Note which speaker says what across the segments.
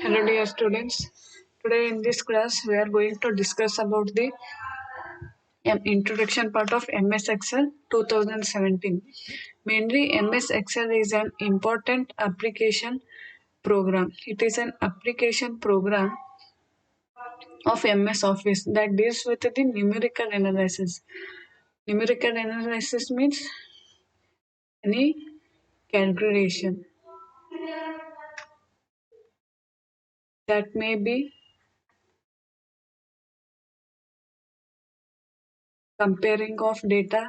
Speaker 1: Hello dear students. Today in this class we are going to discuss about the introduction part of MS Excel 2017. Mainly MS Excel is an important application program. It is an application program of MS Office that deals with the numerical analysis. Numerical analysis means any calculation that may be comparing of data,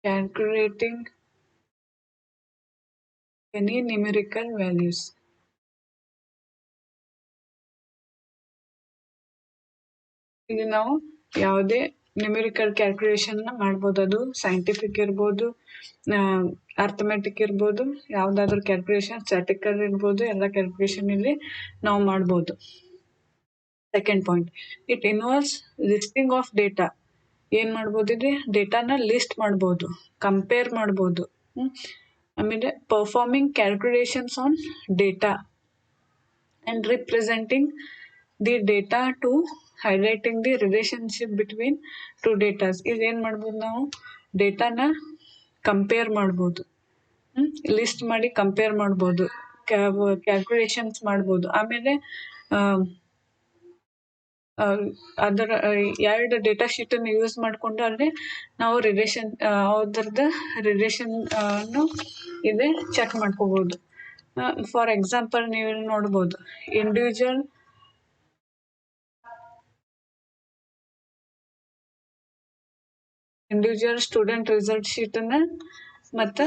Speaker 1: calculating any numerical values. ಈಗ ನಾವು ಯಾವುದೇ numerical calculation ಮಾಡ್ಬೋದು. ಅದು scientific ಇರ್ಬೋದು, arithmetic ಇರ್ಬೋದು, ಯಾವುದಾದ್ರೂ calculation statical ಇರ್ಬೋದು, ಎಲ್ಲ ಕ್ಯಾಲ್ಕುಲೇಷನ್ ಇಲ್ಲಿ ನಾವು ಮಾಡ್ಬೋದು. Second point, it involves listing of data. ಏನ್ ಮಾಡ್ಬೋದು ಇಲ್ಲಿ ಡೇಟಾನ ಲಿಸ್ಟ್ ಮಾಡ್ಬೋದು, ಕಂಪೇರ್ ಮಾಡ್ಬೋದು. ಆಮೇಲೆ performing calculations on data and representing the data to highlighting the relationship between two datas. ಇದೇನ್ ಮಾಡ್ಬೋದು, ನಾವು ಡೇಟಾನ ಕಂಪೇರ್ ಮಾಡ್ಬೋದು, ಲಿಸ್ಟ್ ಮಾಡಿ ಕಂಪೇರ್ ಮಾಡ್ಬೋದು, ಕ್ಯಾಲ್ಕುಲೇಷನ್ಸ್ ಮಾಡ್ಬೋದು. ಆಮೇಲೆ ಅದರ ಎರಡು ಡೇಟಾ ಶೀಟ್ ಅನ್ನು ಯೂಸ್ ಮಾಡ್ಕೊಂಡು ಅಲ್ಲಿ ನಾವು ರಿಲೇಷನ್ ಅದ್ರದ್ದು ರಿಲೇಷನ್ ಇದೆ ಚೆಕ್ ಮಾಡ್ಕೋಬಹುದು. ಫಾರ್ ಎಕ್ಸಾಂಪಲ್ ನೀವು ಇಲ್ಲಿ ನೋಡ್ಬೋದು, ಇಂಡಿವಿಜುವಲ್ ಸ್ಟೂಡೆಂಟ್ ರಿಸಲ್ಟ್ ಶೀಟ್ ಅನ್ನ ಮತ್ತು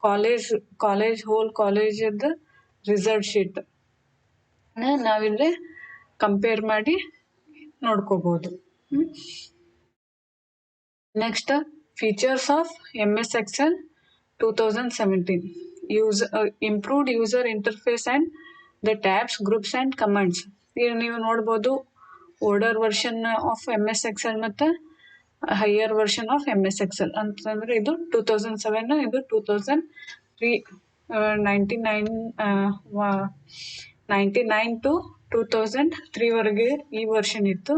Speaker 1: ಹೋಲ್ ಕಾಲೇಜದ ರಿಸಲ್ಟ್ ಶೀಟ್ ನಾವಿಲ್ಲಿ ಕಂಪೇರ್ ಮಾಡಿ ನೋಡ್ಕೋಬಹುದು. Next, features of MS Excel 2017. Improved user interface and the tabs, groups and commands. ಈಗ ನೀವು ನೋಡ್ಬೋದು, older version of MS Excel ಮತ್ತು higher version of MS Excel ಅಂತಂದ್ರೆ ಇದು 2007, ಇದು 2003. 99 to 2003 ವರೆಗೆ ಈ ವರ್ಷನ್ ಇತ್ತು.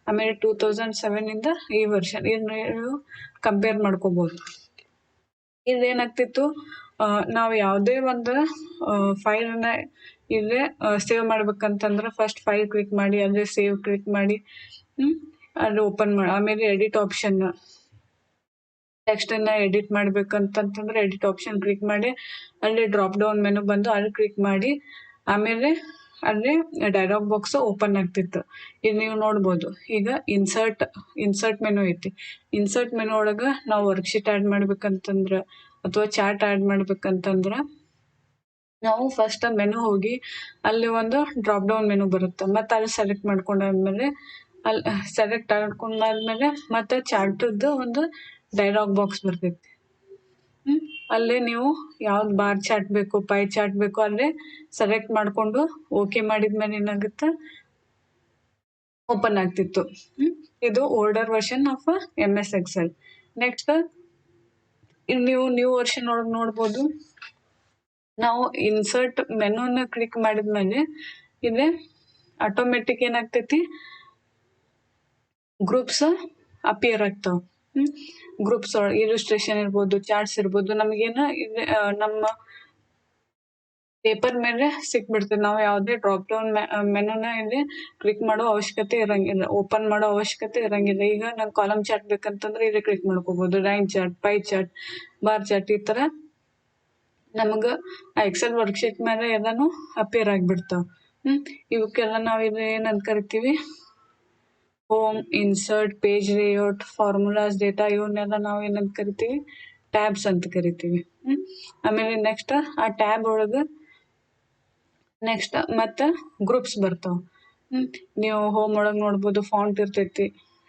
Speaker 1: ಆಮೇಲೆ 2007 ಇಂದ ಈ ವರ್ಷನ್ ನೀವು ಕಂಪೇರ್ ಮಾಡ್ಕೋಬಹುದು. ಇದೇನಾಗ್ತಿತ್ತು, ನಾವು ಯಾವುದೇ ಒಂದು ಫೈಲನ್ನ ಇಲ್ಲೇ ಸೇವ್ ಮಾಡ್ಬೇಕಂತಂದ್ರೆ ಫಸ್ಟ್ ಫೈಲ್ ಕ್ಲಿಕ್ ಮಾಡಿ, ಅಲ್ಲೇ ಸೇವ್ ಕ್ಲಿಕ್ ಮಾಡಿ, ಅಲ್ಲಿ ಓಪನ್ ಮಾಡಿ, ಆಮೇಲೆ ಎಡಿಟ್ ಆಪ್ಷನ್, ಟೆಕ್ಸ್ಟ್ ಅನ್ನ ಎಡಿಟ್ ಮಾಡ್ಬೇಕಂತಂದ್ರೆ ಎಡಿಟ್ ಆಪ್ಷನ್ ಕ್ಲಿಕ್ ಮಾಡಿ, ಅಲ್ಲಿ ಡ್ರಾಪ್ ಡೌನ್ ಮೆನು ಬಂದು ಅಲ್ಲಿ ಕ್ಲಿಕ್ ಮಾಡಿ, ಆಮೇಲೆ ಅಲ್ಲಿ ಡೈಲಾಗ್ ಬಾಕ್ಸ್ ಓಪನ್ ಆಗ್ತಿತ್ತು. ಈಗ ನೀವು ನೋಡ್ಬೋದು, ಈಗ ಇನ್ಸರ್ಟ್ ಮೆನು ಐತಿ. ಇನ್ಸರ್ಟ್ ಮೆನು ಒಳಗ ನಾವು ವರ್ಕ್ಶೀಟ್ ಆಡ್ ಮಾಡ್ಬೇಕಂತಂದ್ರ ಅಥವಾ ಚಾರ್ಟ್ ಆಡ್ ಮಾಡ್ಬೇಕಂತಂದ್ರ ನಾವು ಫಸ್ಟ್ ಮೆನು ಹೋಗಿ ಅಲ್ಲಿ ಒಂದು ಡ್ರಾಪ್ ಡೌನ್ ಮೆನು ಬರುತ್ತೆ. ಮತ್ತೆ ಅಲ್ಲಿ ಸೆಲೆಕ್ಟ್ ಮಾಡ್ಕೊಂಡಾದ್ಮೇಲೆ ಅಲ್ಲಿ ಸೆಲೆಕ್ಟ್ ಮಾಡ್ಕೊಂಡಾದ್ಮೇಲೆ ಮತ್ತೆ ಚಾರ್ಟದ್ದು ಒಂದು ಡೈಲಾಗ್ ಬಾಕ್ಸ್ ಬರ್ತೈತಿ. ಅಲ್ಲೇ ನೀವು ಯಾವ್ದು ಬಾರ್ ಚಾರ್ಟ್ ಬೇಕು, ಪೈ ಚಾರ್ಟ್ ಬೇಕು, ಅಲ್ಲೇ ಸೆಲೆಕ್ಟ್ ಮಾಡ್ಕೊಂಡು ಓಕೆ ಮಾಡಿದ್ಮೇಲೆ ಏನಾಗುತ್ತೆ, ಓಪನ್ ಆಗ್ತಿತ್ತು. ಇದು older version of MS Excel. Next, ಇಲ್ಲಿ ನೀವು ನ್ಯೂ ವರ್ಷನ್ ಒಳಗೆ ನೋಡ್ಬೋದು, ನಾವು ಇನ್ಸರ್ಟ್ ಮೆನುನ ಕ್ಲಿಕ್ ಮಾಡಿದ್ಮೇಲೆ ಇಲ್ಲಿ ಆಟೋಮೆಟಿಕ್ ಏನಾಗ್ತೈತಿ, ಗ್ರೂಪ್ಸ್ ಅಪಿಯರ್ ಆಗ್ತಾವ. ಗ್ರೂಪ್ಸ್ ಒಳಗೆ ಇಲಿಸ್ಟ್ರೇಷನ್ ಇರ್ಬೋದು, ಚಾರ್ಟ್ಸ್ ಇರ್ಬೋದು, ನಮಗೇನ ನಮ್ಮ ಪೇಪರ್ ಮೇಲೆ ಸಿಕ್ಬಿಡ್ತದೆ. ನಾವು ಯಾವುದೇ ಡ್ರಾಪ್ ಡೌನ್ ಮೆನುನ ಇಲ್ಲಿ ಕ್ಲಿಕ್ ಮಾಡೋ ಅವಶ್ಯಕತೆ ಇರಂಗಿಲ್ಲ, ಓಪನ್ ಮಾಡೋ ಅವಶ್ಯಕತೆ ಇರಂಗಿಲ್ಲ. ಈಗ ನಂಗೆ ಕಾಲಮ್ ಚಾರ್ಟ್ ಬೇಕಂತಂದ್ರೆ ಇಲ್ಲಿ ಕ್ಲಿಕ್ ಮಾಡ್ಕೋಬಹುದು. Line chart, pi chart, bar chart, ಈ ತರ ನಮಗ ಎಕ್ಸೆಲ್ ವರ್ಕ್ಶೀಟ್ ಮೇಲೆ ಎಲ್ಲಾನು ಅಪಿಯರ್ ಆಗಿಬಿಡ್ತಾವ. ಇವಕ್ಕೆಲ್ಲ ನಾವು ಇಲ್ಲಿ ಏನಂತ ಕರಿತೀವಿ, home, insert, page layout, formulas, data, ಇವನ್ನೆಲ್ಲ ನಾವು ಏನಂತ ಕರಿತೀವಿ, ಟ್ಯಾಬ್ಸ್ ಅಂತ ಕರಿತೀವಿ. ಆಮೇಲೆ ನೆಕ್ಸ್ಟ್ ಆ ಟ್ಯಾಬ್ ಒಳಗ ನೆಕ್ಸ್ಟ್ ಮತ್ತೆ ಗ್ರೂಪ್ಸ್ ಬರ್ತಾವ. ನೀವು ಹೋಮ್ ಒಳಗೆ ನೋಡ್ಬೋದು, ಫಾಂಟ್ ಇರ್ತೈತಿ,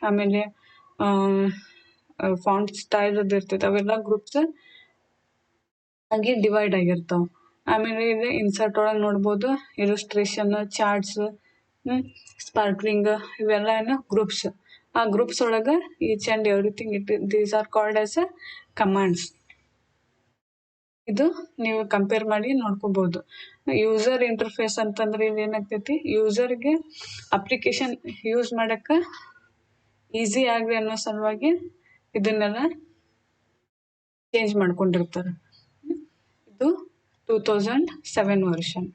Speaker 1: ಆಮೇಲೆ ಫಾಂಟ್ ಸ್ಟೈಲ್ ಇರ್ತೈತಿ, ಅವೆಲ್ಲ ಗ್ರೂಪ್ಸ್ ಹಾಗೆ ಡಿವೈಡ್ ಆಗಿರ್ತಾವ. ಆಮೇಲೆ ಇಲ್ಲಿ ಇನ್ಸರ್ಟ್ ಒಳಗೆ ನೋಡ್ಬೋದು, ಇಲಿಸ್ಟ್ರೇಷನ್, ಚಾರ್ಟ್ಸ್, ಸ್ಪಾರ್ಕ್ಲಿಂಗ್, ಇವೆಲ್ಲ ಏನು ಗ್ರೂಪ್ಸ್. ಆ ಗ್ರೂಪ್ಸ್ ಒಳಗೆ each and everything these are called as commands. ಇದು ನೀವು ಕಂಪೇರ್ ಮಾಡಿ ನೋಡ್ಕೋಬಹುದು. ಯೂಸರ್ ಇಂಟರ್ಫೇಸ್ ಅಂತಂದ್ರೆ ಇಲ್ಲಿ ಏನಾಗ್ತೈತಿ, ಯೂಸರ್ಗೆ ಅಪ್ಲಿಕೇಶನ್ ಯೂಸ್ ಮಾಡಕ್ಕೆ ಈಸಿ ಆಗ್ಲಿ ಅನ್ನೋ ಸಲುವಾಗಿ ಇದನ್ನೆಲ್ಲ ಚೇಂಜ್ ಮಾಡ್ಕೊಂಡಿರ್ತಾರೆ. ಇದು 2007 version.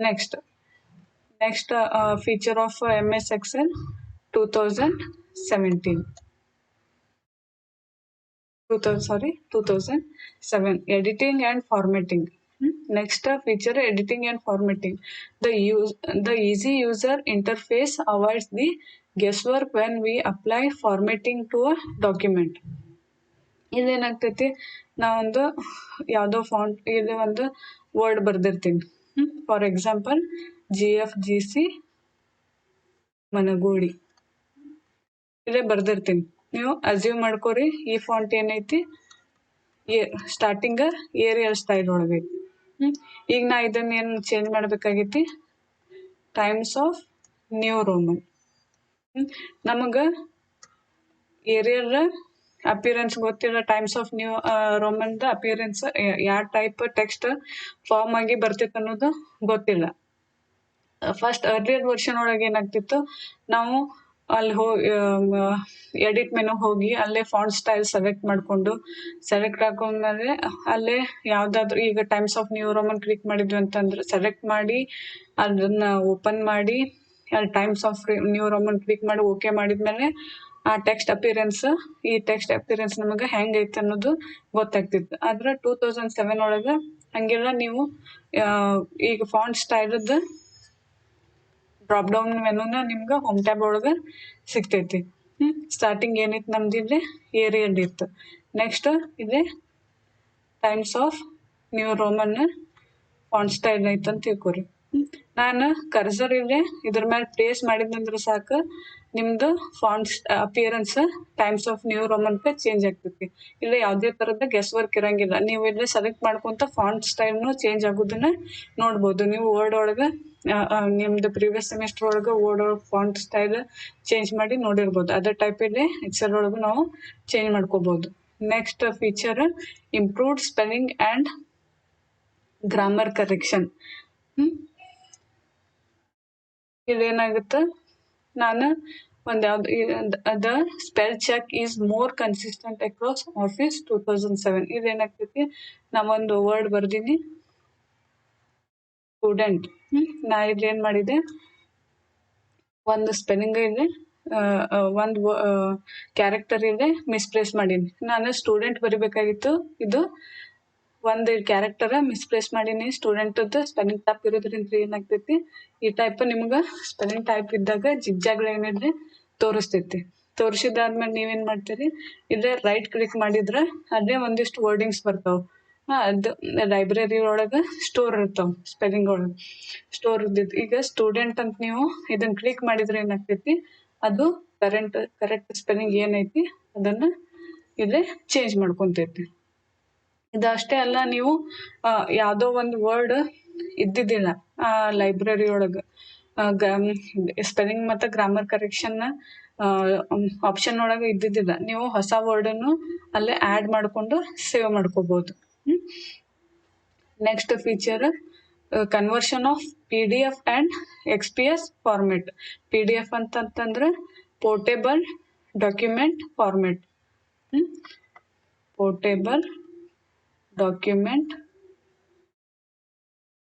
Speaker 1: Next feature of MS Excel 2017. 2007 editing and formatting. Next feature editing and formatting. The easy user interface avoids the guesswork when we apply formatting to a document. ಇದೇನಾಗ್ತೈತಿ, ನಾವೊಂದು ಯಾವುದೋ ಫಾಂಟ್ ಇಲ್ಲಿ ಒಂದು ವರ್ಡ್ ಬರ್ದಿರ್ತೀನಿ. For example GFGC Managuli ಇಲ್ಲೇ ಬರ್ದಿರ್ತೀನಿ. ನೀವು assume ಮಾಡ್ಕೋರಿ ಈ ಫಾಂಟ್ ಏನೈತಿ, ಸ್ಟಾರ್ಟಿಂಗ್ ಏರಿಯಲ್ ಸ್ಟೈಲ್ ಒಳಗೈತಿ. ಈಗ ನಾ ಇದನ್ನ ಏನು ಚೇಂಜ್ ಮಾಡ್ಬೇಕಾಗೈತಿ, ಟೈಮ್ಸ್ ಆಫ್ ನ್ಯೂ ರೋಮನ್. ನಮಗ ಏರಿಯಲ್ ಅಪಿಯರೆನ್ಸ್ ಗೊತ್ತಿಲ್ಲ, ಟೈಮ್ಸ್ ಆಫ್ ನ್ಯೂ ರೋಮನ್ ದ ಅಪಿಯರೆನ್ಸ್ ಯಾವ ಟೈಪ್ ಟೆಕ್ಸ್ಟ್ ಫಾರ್ಮ್ ಆಗಿ ಬರ್ತಿತ್ತು ಅನ್ನೋದು ಗೊತ್ತಿಲ್ಲ. ಫಸ್ಟ್ ಅರ್ಲಿಯರ್ ವರ್ಷನ್ ಒಳಗೆ ಏನಾಗ್ತಿತ್ತು, ನಾವು ಅಲ್ಲಿ ಎಡಿಟ್ ಮೆನು ಹೋಗಿ ಅಲ್ಲೇ ಫಾಂಟ್ ಸ್ಟೈಲ್ ಸೆಲೆಕ್ಟ್ ಹಾಕೊಂಡ್ಮೇಲೆ ಅಲ್ಲೇ ಯಾವ್ದಾದ್ರು ಈಗ times of New Roman click ಮಾಡಿದ್ವಿ ಅಂತಂದ್ರೆ ಸೆಲೆಕ್ಟ್ ಮಾಡಿ ಅದನ್ನ ಓಪನ್ ಮಾಡಿ ಅಲ್ಲಿ times of New Roman click ಮಾಡಿ ಓಕೆ ಮಾಡಿದ್ಮೇಲೆ ಆ ಟೆಕ್ಸ್ಟ್ ಅಪಿಯರೆನ್ಸ್ ನಮಗೆ ಹೆಂಗೈತೆ ಅನ್ನೋದು ಗೊತ್ತಾಗ್ತಿತ್ತು. ಆದ್ರೆ 2007 ಒಳಗೆ ಹಂಗೆಲ್ಲ ನೀವು ಈಗ ಫಾಂಟ್ ಸ್ಟೈಲದ ಡ್ರಾಪ್ ಡೌನ್ ಮೆನುನ ನಿಮ್ಗೆ ಹೋಮ್ ಟ್ಯಾಬ್ ಒಳಗೆ ಸಿಗ್ತೈತಿ. ಸ್ಟಾರ್ಟಿಂಗ್ ಏನಿತ್ತು ನಮ್ದು ಇಲ್ಲಿ ಏರಿಯಲ್ ಇತ್ತು. ನೆಕ್ಸ್ಟ್ ಇಲ್ಲಿ Times of New Roman font style ಐತಂತ ತಿಳ್ಕೊರಿ. ನಾನು ಕರ್ಸರ್ ಇಲ್ಲೇ ಇದ್ರ ಮೇಲೆ ಪ್ಲೇಸ್ ಮಾಡಿದ್ನಂದ್ರೆ ಸಾಕು, ನಿಮ್ದು font appearance Times of New ರೋಮನ್ಗೆ ಚೇಂಜ್ ಆಗ್ತೈತಿ. ಇಲ್ಲ ಯಾವುದೇ ಥರದ ಗೆಸ್ ವರ್ಕ್ ಇರಂಗಿಲ್ಲ. ನೀವು ಇಲ್ಲಿ ಸೆಲೆಕ್ಟ್ ಮಾಡ್ಕೊಂತ ಫಾಂಟ್ ಸ್ಟೈಲ್ನು ಚೇಂಜ್ ಆಗೋದನ್ನ ನೋಡ್ಬೋದು. ನೀವು ವರ್ಡ್ ಒಳಗೆ ನಿಮ್ದು ಪ್ರೀವಿಯಸ್ ಸೆಮಿಸ್ಟರ್ ಒಳಗೆ ವರ್ಡ್ ಒಳಗೆ ಫಾಂಟ್ ಸ್ಟೈಲ್ ಚೇಂಜ್ ಮಾಡಿ ನೋಡಿರ್ಬೋದು. ಅದೇ ಟೈಪ್ ಇಲ್ಲಿ ಎಕ್ಸೆಲ್ ಒಳಗೂ ನಾವು ಚೇಂಜ್ ಮಾಡ್ಕೋಬಹುದು. Next feature improved spelling and grammar correction. ಇದೇನಾಗುತ್ತೆ, ನಾನು ಒಂದು the spell check is more consistent across Office 2007. ಇದೇನಾಗ್ತೈತಿ, ನಾವೊಂದು ವರ್ಡ್ ಬರ್ದೀನಿ ಸ್ಟೂಡೆಂಟ್. ನಾ ಇಲ್ಲಿ ಏನ್ ಮಾಡಿದೆ, ಒಂದು ಸ್ಪೆಲ್ಲಿಂಗ್ ಇದೆ, ಒಂದು ಕ್ಯಾರೆಕ್ಟರ್ ಇದೆ ಮಿಸ್ಪ್ಲೇಸ್ ಮಾಡೀನಿ. ನಾನು ಸ್ಟೂಡೆಂಟ್ ಬರಿಬೇಕಾಗಿತ್ತು, ಇದು ಒಂದು ಕ್ಯಾರೆಕ್ಟರ್ ಮಿಸ್ಪ್ಲೇಸ್ ಮಾಡೀನಿ. ಸ್ಟೂಡೆಂಟದ್ದು ಸ್ಪೆಲ್ಲಿಂಗ್ ಟೈಪ್ ಇರೋದ್ರಿಂದ ಏನಾಗ್ತೈತಿ, ಈ ಟೈಪ್ ನಿಮ್ಗೆ ಸ್ಪೆಲ್ಲಿಂಗ್ ಟೈಪ್ ಇದ್ದಾಗ ಜಿಗ್ಜಾಗ್ಗಳೇನಿದೆ ತೋರಿಸ್ತೈತಿ. ತೋರಿಸಿದಾದ್ಮೇಲೆ ನೀವೇನ್ ಮಾಡ್ತೀರಿ, ಇಲ್ಲೇ ರೈಟ್ ಕ್ಲಿಕ್ ಮಾಡಿದ್ರೆ ಅಲ್ಲೇ ಒಂದಿಷ್ಟು ವರ್ಡಿಂಗ್ಸ್ ಬರ್ತಾವೆ. ಅದು ಲೈಬ್ರರಿ ಒಳಗೆ ಸ್ಟೋರ್ ಇರ್ತಾವೆ, ಸ್ಪೆಲ್ಲಿಂಗ್ ಒಳಗೆ ಸ್ಟೋರ್ ಇದ್ದಿದ್ದು. ಈಗ ಸ್ಟೂಡೆಂಟ್ ಅಂತ ನೀವು ಇದನ್ನ ಕ್ಲಿಕ್ ಮಾಡಿದ್ರೆ ಏನಾಗ್ತೈತಿ, ಅದು ಕರೆಕ್ಟ್ ಸ್ಪೆಲ್ಲಿಂಗ್ ಏನೈತಿ ಅದನ್ನ ಇಲ್ಲೇ ಚೇಂಜ್ ಮಾಡ್ಕೊಂತೈತಿ. ಇದಷ್ಟೇ ಅಲ್ಲ, ನೀವು ಯಾವುದೋ ಒಂದು ವರ್ಡ್ ಇದ್ದಿದ್ದಿಲ್ಲ ಆ ಲೈಬ್ರರಿ ಒಳಗೆ, ಸ್ಪೆಲ್ಲಿಂಗ್ ಮತ್ತು ಗ್ರಾಮರ್ ಕರೆಕ್ಷನ್ ಆಪ್ಷನ್ ಒಳಗೆ ಇದ್ದಿದ್ದಿಲ್ಲ, ನೀವು ಹೊಸ ವರ್ಡನ್ನು ಅಲ್ಲೇ ಆ್ಯಡ್ ಮಾಡಿಕೊಂಡು ಸೇವ್ ಮಾಡ್ಕೋಬೋದು. Next feature conversion of PDF and XPS format. PDF ಅಂತಂದ್ರೆ portable document format. Portable document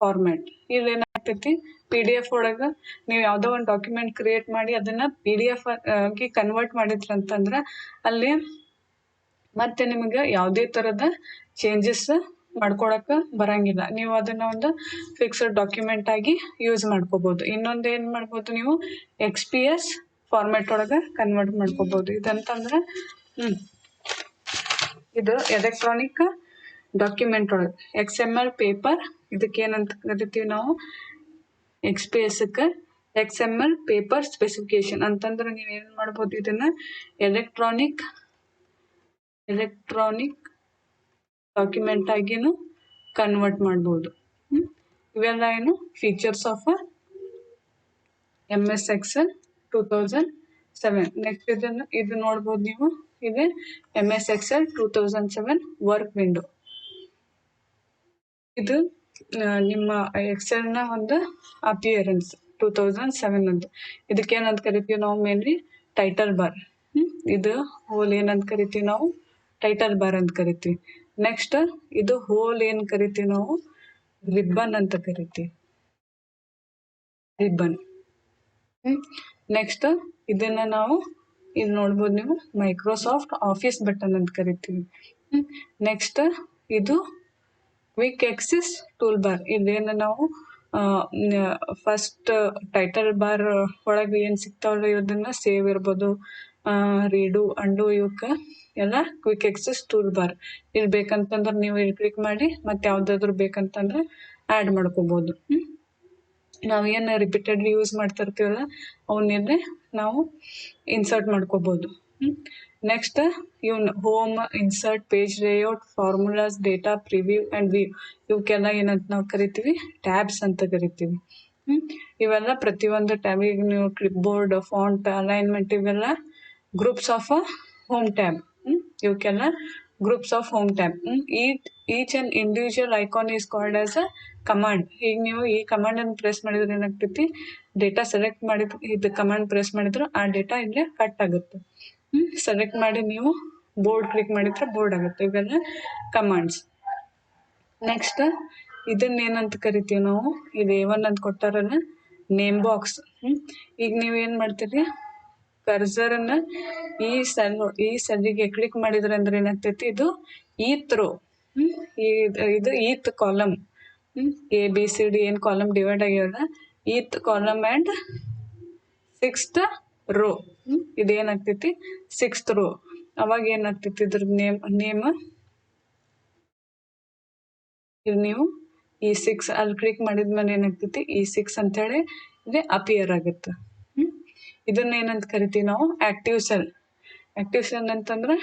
Speaker 1: format. ಇಲ್ಲೇನಾಗ್ತೈತಿ, PDF ಒಳಗೆ ನೀವು ಯಾವುದೋ ಒಂದು ಡಾಕ್ಯುಮೆಂಟ್ ಕ್ರಿಯೇಟ್ ಮಾಡಿ ಅದನ್ನ PDF ಆಗಿ ಕನ್ವರ್ಟ್ ಮಾಡಿದ್ರಂತಂದ್ರೆ ಅಲ್ಲಿ ಮತ್ತೆ ನಿಮಗೆ ಯಾವುದೇ ಥರದ ಚೇಂಜಸ್ ಮಾಡ್ಕೊಳಕ್ಕೆ ಬರಂಗಿಲ್ಲ. ನೀವು ಅದನ್ನ ಒಂದು ಫಿಕ್ಸ್ಡ್ ಡಾಕ್ಯುಮೆಂಟ್ ಆಗಿ ಯೂಸ್ ಮಾಡ್ಕೋಬಹುದು. ಇನ್ನೊಂದು ಏನು ಮಾಡ್ಬೋದು, ನೀವು XPS ಫಾರ್ಮೆಟ್ ಒಳಗೆ ಕನ್ವರ್ಟ್ ಮಾಡ್ಕೋಬಹುದು. ಇದಂತಂದ್ರೆ ಇದು ಎಲೆಕ್ಟ್ರಾನಿಕ್ ಡಾಕ್ಯುಮೆಂಟ್ ಒಳಗೆ XML ಪೇಪರ್, ಇದಕ್ಕೆ ಏನಂತ ಕರಿತೀವಿ ನಾವು, XPSಕ್ಕೆ XML ಪೇಪರ್ ಸ್ಪೆಸಿಫಿಕೇಶನ್ ಅಂತಂದ್ರೆ ನೀವು ಏನು ಮಾಡ್ಬೋದು, ಇದನ್ನ ಎಲೆಕ್ಟ್ರಾನಿಕ್ ಡಾಕ್ಯುಮೆಂಟ್ ಆಗಿನೂ ಕನ್ವರ್ಟ್ ಮಾಡ್ಬೋದು. ಇವೆಲ್ಲ ಏನು features of MS Excel 2007. Next ಇದು ನೋಡ್ಬೋದು ನೀವು, ಇದೆ MS Excel 2007 ವರ್ಕ್ ವಿಂಡೋ. ಇದು ನಿಮ್ಮ ಎಕ್ಸೆಲ್ ನ ಒಂದು ಅಪಿಯರೆನ್ಸ್ 2007 ಅಂತ. ಇದಕ್ಕೆ ಏನಂತ ಕರಿತೀವಿ ನಾವು ಮೇನ್ಲಿ ಟೈಟಲ್ ಬಾರ್. ಇದು ಹೋಲ್ ಏನಂತ ಕರಿತೀವಿ ನಾವು ಟೈಟಲ್ ಬಾರ್ ಅಂತ ಕರಿತೀವಿ. ನೆಕ್ಸ್ಟ್ ಇದು ಹೋಲ್ ಏನ್ ಕರಿತೀವಿ ನಾವು ರಿಬ್ಬನ್ ಅಂತ ಕರಿತೀವಿ, ರಿಬ್ಬನ್. ನೆಕ್ಸ್ಟ್ ಇದನ್ನ ನಾವು ಇಲ್ಲಿ ನೋಡ್ಬೋದು ನೀವು ಮೈಕ್ರೋಸಾಫ್ಟ್ ಆಫೀಸ್ ಬಟನ್ ಅಂತ ಕರಿತೀವಿ. ನೆಕ್ಸ್ಟ್ ಇದು ಕ್ವಿಕ್ ಆಕ್ಸೆಸ್ ಟೂಲ್ ಬಾರ್. ಇದೇನು ನಾವು ಫಸ್ಟ್ ಟೈಟಲ್ ಬಾರ್ ಒಳಗೆ ಏನ್ ಸಿಗ್ತಾವಲ್ಲ ಇದನ್ನ ಸೇವ್ ಇರ್ಬೋದು, ರೀಡು, ಅಂಡು, ಇವಕ್ಕ ಎಲ್ಲ ಕ್ವಿಕ್ ಆಕ್ಸೆಸ್ ಟೂಲ್ ಬಾರ್. ಇಲ್ಲಿ ಬೇಕಂತಂದ್ರೆ ನೀವು ಇಲ್ಲಿ ಕ್ಲಿಕ್ ಮಾಡಿ ಮತ್ತೆ ಯಾವ್ದಾದ್ರು ಬೇಕಂತಂದ್ರೆ ಆಡ್ ಮಾಡ್ಕೋಬಹುದು. ನಾವೇನು ರಿಪೀಟೆಡ್ಲಿ ಯೂಸ್ ಮಾಡ್ತಾ ಇರ್ತೀವಲ್ಲ ಅವನ್ನೆಲ್ಲ ನಾವು ಇನ್ಸರ್ಟ್ ಮಾಡ್ಕೋಬಹುದು. ನೆಕ್ಸ್ಟ್ ಇವನ್ home, insert, page layout, formulas, data, preview and view ಇವಕ್ಕೆಲ್ಲ ಏನಂತ ನಾವು ಕರಿತೀವಿ ಟ್ಯಾಬ್ಸ್ ಅಂತ ಕರಿತೀವಿ. ಇವೆಲ್ಲ ಪ್ರತಿಯೊಂದು ಟ್ಯಾಬಿಗೆ ನೀವು ಕ್ಲಿಪ್ ಬೋರ್ಡ್, ಫಾಂಟ್, ಅಲೈನ್ಮೆಂಟ್ ಇವೆಲ್ಲ ಗ್ರೂಪ್ಸ್ ಆಫ್ ಹೋಮ್ ಟ್ಯಾಬ್. ಇವಕ್ಕೆಲ್ಲ groups of home tab. Each and individual icon is called as a command. ಈಗ ನೀವು ಈ ಕಮಾಂಡ್ ಅನ್ನು ಪ್ರೆಸ್ ಮಾಡಿದ್ರೆ ಏನಾಗ್ತೈತಿ, ಡೇಟಾ ಸೆಲೆಕ್ಟ್ ಮಾಡಿದ್ ಇದು ಕಮಾಂಡ್ ಪ್ರೆಸ್ ಮಾಡಿದ್ರೆ ಆ ಡೇಟಾ ಇಲ್ಲೇ ಕಟ್ ಆಗುತ್ತೆ. ಸೆಲೆಕ್ಟ್ ಮಾಡಿ ನೀವು ಬೋರ್ಡ್ ಕ್ಲಿಕ್ ಮಾಡಿದ್ರೆ ಬೋರ್ಡ್ ಆಗುತ್ತೆ. ಇವೆಲ್ಲ ಕಮಾಂಡ್ಸ್. ನೆಕ್ಸ್ಟ್ ಇದನ್ನ ಏನಂತ ಕರಿತೀವಿ ನಾವು, ಇದು A1 ಅಂತ ಕೊಟ್ಟಾರಲ್ಲ ನೇಮ್ ಬಾಕ್ಸ್. ಈಗ ನೀವು ಏನ್ ಮಾಡ್ತೀರಿ, ಕರ್ಸರ್ ಅನ್ನ ಈ ಸೆಲ್ಗೆ ಕ್ಲಿಕ್ ಮಾಡಿದ್ರೆ ಅಂದ್ರೆ ಏನಾಗ್ತೈತಿ, ಇದು ಈತ್ ರೋ. ಇದು ಈತ್ ಕಾಲಮ್. ABCD ಏನ್ ಕಾಲಮ್ ಡಿವೈಡ್ ಆಗ್ಯಾವಲ್ಲ, eth column and 6th row. ಇದೇನಾಗ್ತೈತಿ 6th ರೋ. ಅವಾಗ ಏನಾಗ್ತೈತಿ ಇದ್ರ ನೇಮ್ ಇದು ನೀವು ಈ 6 ಅಲ್ಲಿ ಕ್ಲಿಕ್ ಮಾಡಿದ್ಮೇಲೆ ಏನಾಗ್ತೈತಿ ಈ 6 ಅಂತ ಹೇಳಿ ಇಲ್ಲಿ ಅಪಿಯರ್ ಆಗುತ್ತೆ. ಇದನ್ನ ಏನಂತ ಕರಿತೀವಿ ನಾವು ಆಕ್ಟಿವ್ ಸೆಲ್. ಆಕ್ಟಿವ್ ಸೆಲ್ ಅಂತಂದ್ರೆ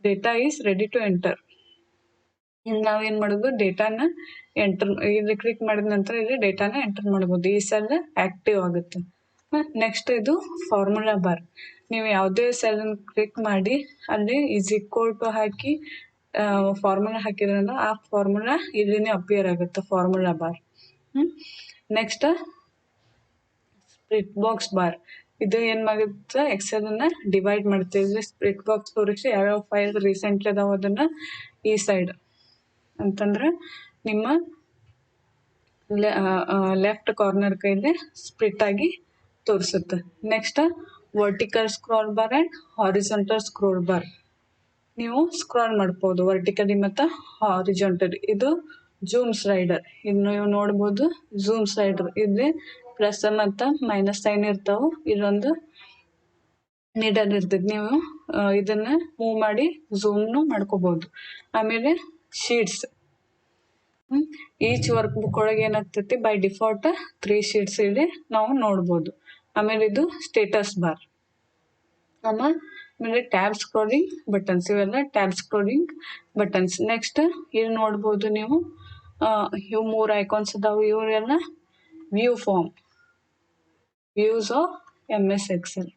Speaker 1: data is ready to enter. ಇಲ್ಲಿ ನಾವೇನ್ ಮಾಡೋದು, ಡೇಟಾನ ಎಂಟರ್ ಇಲ್ಲಿ ಕ್ಲಿಕ್ ಮಾಡಿದ ನಂತರ ಇಲ್ಲಿ ಡೇಟಾನ ಎಂಟರ್ ಮಾಡ್ಬೋದು. ಈ ಸೆಲ್ ಆಕ್ಟಿವ್ ಆಗುತ್ತೆ. ನೆಕ್ಸ್ಟ್ ಇದು ಫಾರ್ಮುಲಾ ಬಾರ್. ನೀವು ಯಾವುದೇ ಸೆಲ್ ಕ್ಲಿಕ್ ಮಾಡಿ ಅಲ್ಲಿ ಈಸ್ ಈಕ್ವಲ್ ಟು ಹಾಕಿ ಫಾರ್ಮುಲಾ ಹಾಕಿದ್ರಲ್ಲ ಆ ಫಾರ್ಮುಲಾ ಇಲ್ಲಿನೇ ಅಪಿಯರ್ ಆಗುತ್ತೆ, formula bar. Next split box bar. ಇದು ಏನ್ ಮಾಡುತ್ತೆ, ಎಕ್ಸೆಲ್ ಅನ್ನ ಡಿವೈಡ್ ಮಾಡ್ತೀವಿ. ಸ್ಪ್ಲಿಟ್ ಬಾಕ್ಸ್ ತೋರಿಸಿ ಯಾವ್ಯಾವ ಫೈಲ್ ರೀಸೆಂಟ್ಲಿ ಅದಾವ ಅದನ್ನ ಈ ಸೈಡ್ ಅಂತಂದ್ರೆ ನಿಮ್ಮ ಲೆಫ್ಟ್ ಕಾರ್ನರ್ ಕೈಲಿ ಸ್ಪ್ಲಿಟ್ ಆಗಿ ತೋರಿಸುತ್ತೆ. Next vertical scroll bar and horizontal scroll bar. ನೀವು ಸ್ಕ್ರಾಲ್ ಮಾಡ್ಬೋದು ವರ್ಟಿಕಲಿ ಮತ್ತು ಹಾರಿಜಾಂಟಲಿ. ಇದು ಜೂಮ್ ಸ್ಲೈಡರ್. ಇದು ನೀವು ನೋಡ್ಬೋದು ಜೂಮ್ ಸ್ಲೈಡರ್. ಇಲ್ಲಿ ಪ್ಲಸ್ ಮತ್ತು ಮೈನಸ್ ಸೈನ್ ಇರ್ತಾವೆ. ಇಲ್ಲೊಂದು ನೀಡಲ್ ಇರ್ತದೆ. ನೀವು ಇದನ್ನ ಮೂವ್ ಮಾಡಿ ಝೂಮ್ನು ಮಾಡ್ಕೋಬಹುದು. ಆಮೇಲೆ ಶೀಟ್ಸ್. ಈಚ್ ವರ್ಕ್ ಬುಕ್ ಒಳಗೆ ಏನಾಗ್ತೈತಿ, ಬೈ ಡಿಫಾಲ್ಟ್ 3 ಶೀಟ್ಸ್ ಇಲ್ಲಿ ನಾವು ನೋಡ್ಬೋದು. ಆಮೇಲೆ ಇದು ಸ್ಟೇಟಸ್ ಬಾರ್. ಆಮೇಲೆ ಟ್ಯಾಬ್ ಸ್ಕ್ರೋಲಿಂಗ್ ಬಟನ್ಸ್. ಇವೆಲ್ಲ ಟ್ಯಾಬ್ ಸ್ಕ್ರೋಲಿಂಗ್ ಬಟನ್ಸ್. ನೆಕ್ಸ್ಟ್ ಇಲ್ಲಿ ನೋಡ್ಬೋದು ನೀವು ಇವು 3 ಐಕಾನ್ಸ್ ಅದಾವು. ಇವರೆಲ್ಲ view form, views of MS Excel.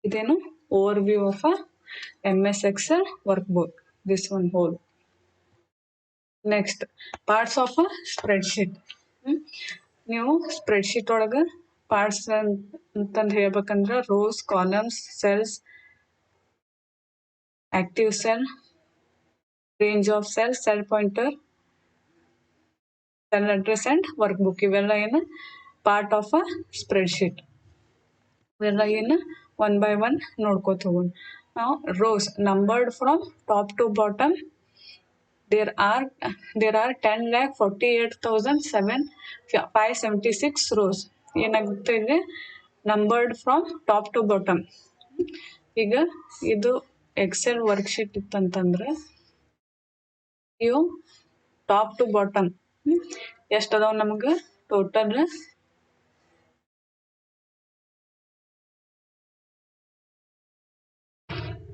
Speaker 1: ಇದೇನು overview of MS Excel workbook. This one whole. Next parts of spreadsheet. ನೀವು ಸ್ಪ್ರೆಡ್ಶೀಟ್ ಒಳಗೆ ಪಾರ್ಟ್ಸ್ ಅಂತಂದು ಹೇಳ್ಬೇಕಂದ್ರೆ rows, columns, cells, active cell, range of cell, cell pointer, cell address and workbook. ಇವೆಲ್ಲ ಏನು part of a spreadsheet. ಇವೆಲ್ಲ ಏನು 1 by 1 ನೋಡ್ಕೋತ ಹೋಗೋಣ. ನಾವು rows numbered from top to bottom. There are 10,48,576 rows. ಏನಾಗುತ್ತೆ ಇಲ್ಲಿ numbered from top to bottom. ಈಗ ಇದು ಎಕ್ಸೆಲ್ ವರ್ಕ್ಶೀಟ್ ಇತ್ತಂತಂದ್ರೆ ಇವು ಟಾಪ್ ಟು ಬಾಟಮ್ ಎಷ್ಟು ಅದಾವ ನಮಗೆ ಟೋಟಲ್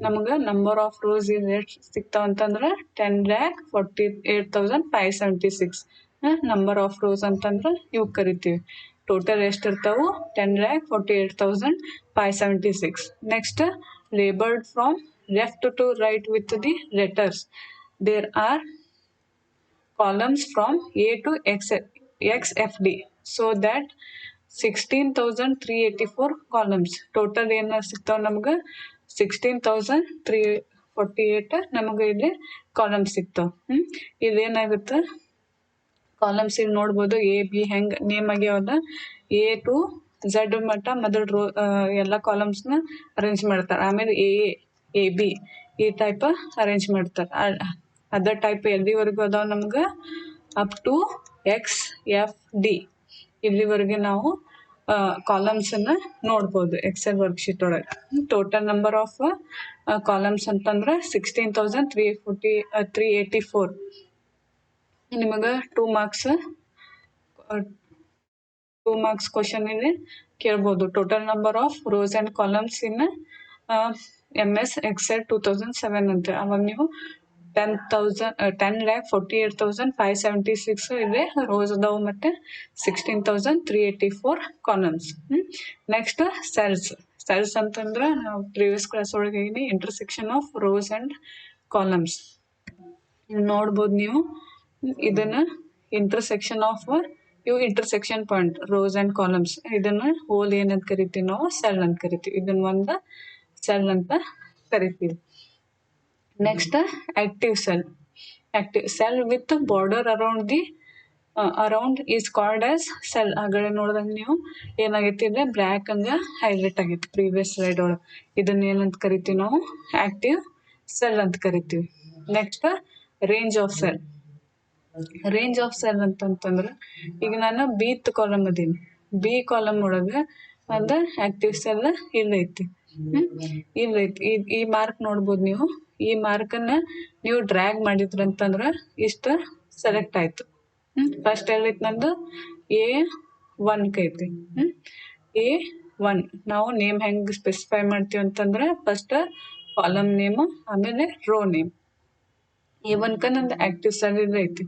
Speaker 1: ನಮಗೆ ನಂಬರ್ ಆಫ್ ರೋಸ್ ಎಷ್ಟು ಸಿಗ್ತಾವ ಅಂತಂದ್ರೆ 10,48,576 ನಂಬರ್ ಆಫ್ ರೋಸ್ ಅಂತಂದ್ರೆ ಇವ್ ಕರಿತೀವಿ. ಟೋಟಲ್ ಎಷ್ಟು ಇರ್ತಾವು 10,48,576. Next labeled from left to right with the letters. There are columns from A to XFD, so that 16,384 columns. Total ಏನು ಸಿಗ್ತಾವ ನಮ್ಗೆ 16,348 ನಮಗೆ ಇಲ್ಲಿ ಕಾಲಮ್ಸ್ ಸಿಗ್ತಾವ. ಇದೇನಾಗುತ್ತೆ ಕಾಲಮ್ಸ್ ಇಲ್ಲಿ ನೋಡ್ಬೋದು ಎ ಬಿ ಹೆಂಗೆ ನೇಮ್ ಆಗ್ಯಾವಲ್ಲ ಎ ಟು ಝಡ್ ಮಟ್ಟ ಮೊದಲು ಎಲ್ಲ ಕಾಲಮ್ಸ್ನ ಅರೇಂಜ್ ಮಾಡ್ತಾರೆ. ಆಮೇಲೆ ಎ ಬಿ ಈ ಟೈಪ್ ಅರೇಂಜ್ ಮಾಡ್ತಾರೆ. ಅದರ್ ಟೈಪ್ ಎಲ್ಲಿವರೆಗೂ ಅದಾವ ನಮ್ಗೆ ಅಪ್ ಟು XFD ಇಲ್ಲಿವರೆಗೆ ನಾವು ಕಾಲಮ್ಸನ್ನು ನೋಡ್ಬೋದು ಎಕ್ಸೆಲ್ ವರ್ಕ್ಶೀಟ್ ಒಳಗೆ. ಟೋಟಲ್ ನಂಬರ್ ಆಫ್ ಕಾಲಮ್ಸ್ ಅಂತಂದ್ರೆ 16,384. ನಿಮಗೆ 2 ಮಾರ್ಕ್ಸ್ ಕ್ವಶನ್ ಇಲ್ಲಿ ಕೇಳ್ಬೋದು. Total number of rows and columns in MS Excel 2007 ಅಂತ. ಅವಾಗ ನೀವು 10,48,576 ಇದೆ ರೋಸ್ ಅದಾವು ಮತ್ತು 16,384 ಕಾಲಮ್ಸ್. ನೆಕ್ಸ್ಟ್ ಸೆಲ್ಸ್ ಅಂತಂದ್ರೆ ನಾವು ಪ್ರೀವಿಯಸ್ ಕ್ಲಾಸ್ ಒಳಗೆ intersection of rows and columns ನೋಡ್ಬೋದು ನೀವು. ಇದನ್ನ intersection of intersection point rose and columns ಇದನ್ನ ಹೋಲ್ ಏನಂತ ಕರಿತೀವಿ ನಾವು ಸೆಲ್ ಅಂತ ಕರಿತೀವಿ. ಇದನ್ನ ಒಂದು ಸೆಲ್ ಅಂತ ಕರಿತೀವಿ. Next active cell with border around is called as cell. ಆಗಲೇ ನೋಡ್ದಂಗೆ ನೀವು ಏನಾಗೈತಿ ಅಂದ್ರೆ ಬ್ಲ್ಯಾಕ್ ಹಂಗೆ ಹೈಲೈಟ್ ಆಗೈತಿ ಪ್ರೀವಿಯಸ್ ಸ್ಲೈಡ್ ಒಳಗೆ. ಇದನ್ನ ಏನಂತ ಕರಿತೀವಿ ನಾವು ಆಕ್ಟಿವ್ ಸೆಲ್ ಅಂತ ಕರಿತೀವಿ. ನೆಕ್ಸ್ಟ್ ರೇಂಜ್ ಆಫ್ ಸೆಲ್ ಅಂತಂತಂದ್ರೆ ಈಗ ನಾನು ಬಿತ್ ಕಾಲಮ್ ಅದೀನಿ. ಬಿ ಕಾಲಮ್ ಒಳಗೆ ಒಂದು ಆಕ್ಟಿವ್ ಸೆಲ್ ಇಲ್ಲೈತಿ. ಈ ಮಾರ್ಕ್ ನೋಡ್ಬೋದು ನೀವು. ಈ ಮಾರ್ಕನ್ನ ನೀವು ಡ್ರ್ಯಾಗ್ ಮಾಡಿದ್ರಂತಂದ್ರೆ ಇಷ್ಟ ಸೆಲೆಕ್ಟ್ ಆಯ್ತು. ಫಸ್ಟ್ ಎಲ್ಲೈತಿ ನಂದು A1 ಐತಿ. A1 ನಾವು ನೇಮ್ ಹೆಂಗೆ ಸ್ಪೆಸಿಫೈ ಮಾಡ್ತೀವಿ ಅಂತಂದ್ರೆ ಫಸ್ಟ್ ಕಾಲಮ್ ನೇಮ್ ಆಮೇಲೆ ರೋ ನೇಮ್. A1 ನಂದು ಆಕ್ಟಿವ್ ಸೆಲ್ ಐತಿ.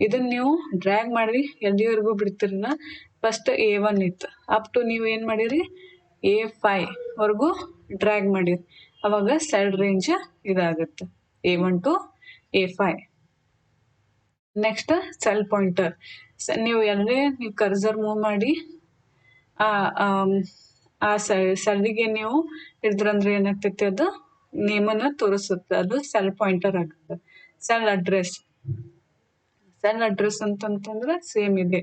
Speaker 1: ಇದನ್ನ ನೀವು ಡ್ರ್ಯಾಗ್ ಮಾಡಿ ಎಲ್ಲಿವರೆಗೂ ಬಿಡ್ತಿರಲ್ಲ ಫಸ್ಟ್ A1 ಇತ್ತು ಅಪ್ ಟು ನೀವು ಏನು ಮಾಡಿರಿ A5 ವರೆಗೂ ಡ್ರ್ಯಾಗ್ ಮಾಡಿರಿ. ಅವಾಗ ಸೆಲ್ ರೇಂಜ್ ಇದಾಗುತ್ತೆ A1 to A5. Next cell pointer. ನೀವು ಎಲ್ಲೇ ನೀವು ಕರ್ಸರ್ ಮೂವ್ ಮಾಡಿ ಆ ಸೆಲ್ಗೆ ನೀವು ಹಿಡಿದ್ರಂದ್ರೆ ಏನಾಗ್ತೈತಿ ಅದು ನೇಮನ್ನು ತೋರಿಸುತ್ತೆ. ಅದು ಸೆಲ್ ಪಾಯಿಂಟರ್ ಆಗುತ್ತೆ. ಸೆಲ್ ಅಡ್ರೆಸ್ ಅಂತಂತಂದ್ರೆ ಸೇಮ್ ಇದೆ.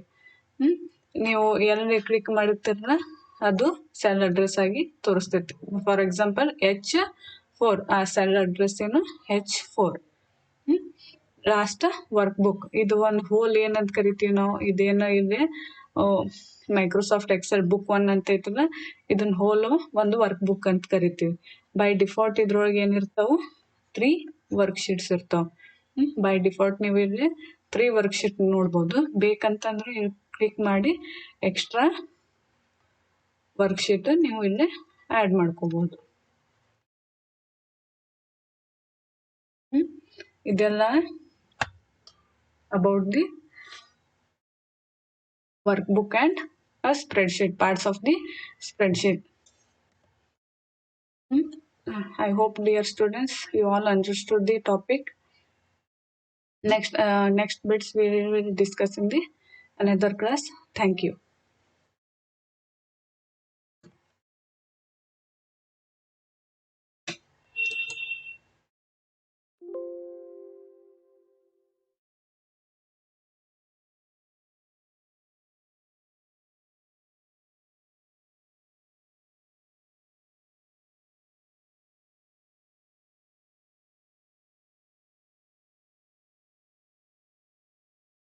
Speaker 1: ನೀವು ಎಲ್ಲಿ ಕ್ಲಿಕ್ ಮಾಡಿರ್ತೀರಲ್ಲ ಅದು ಸೆಲ್ ಅಡ್ರೆಸ್ ಆಗಿ ತೋರಿಸ್ತೈತಿ. ಫಾರ್ ಎಕ್ಸಾಂಪಲ್ H4 ಆ ಸೆಲ್ ಅಡ್ರೆಸ್ ಏನು H4. Last work book. ಇದು ಒಂದು ಹೋಲ್ ಏನಂತ ಕರಿತೀವಿ ನಾವು. ಇದೇನೋ ಇದೆ ಮೈಕ್ರೋಸಾಫ್ಟ್ ಎಕ್ಸೆಲ್ ಬುಕ್ 1 ಅಂತ ಐತಲ್ಲ ಇದನ್ನ ಹೋಲ್ ಒಂದು ವರ್ಕ್ ಬುಕ್ ಅಂತ ಕರಿತೀವಿ. ಬೈ ಡಿಫಾಲ್ಟ್ ಇದ್ರೊಳಗೆ ಏನಿರ್ತಾವು 3 ವರ್ಕ್ಶೀಟ್ಸ್ ಇರ್ತಾವ. ಬೈ ಡಿಫಾಲ್ಟ್ ನೀವು ಇಲ್ಲಿ 3 ವರ್ಕ್ಶೀಟ್ ನೋಡ್ಬೋದು. ಬೇಕಂತಂದ್ರೆ ಕ್ಲಿಕ್ ಮಾಡಿ ಎಕ್ಸ್ಟ್ರಾ ವರ್ಕ್ಶೀಟ್ ನೀವು ಇಲ್ಲಿ ಆ್ಯಡ್ ಮಾಡ್ಕೋಬಹುದು. ಇದೆಲ್ಲ about the workbook and a spreadsheet, parts of the spreadsheet. I hope dear students you all understood the topic. Next bits we will discuss in the another class. Thank you.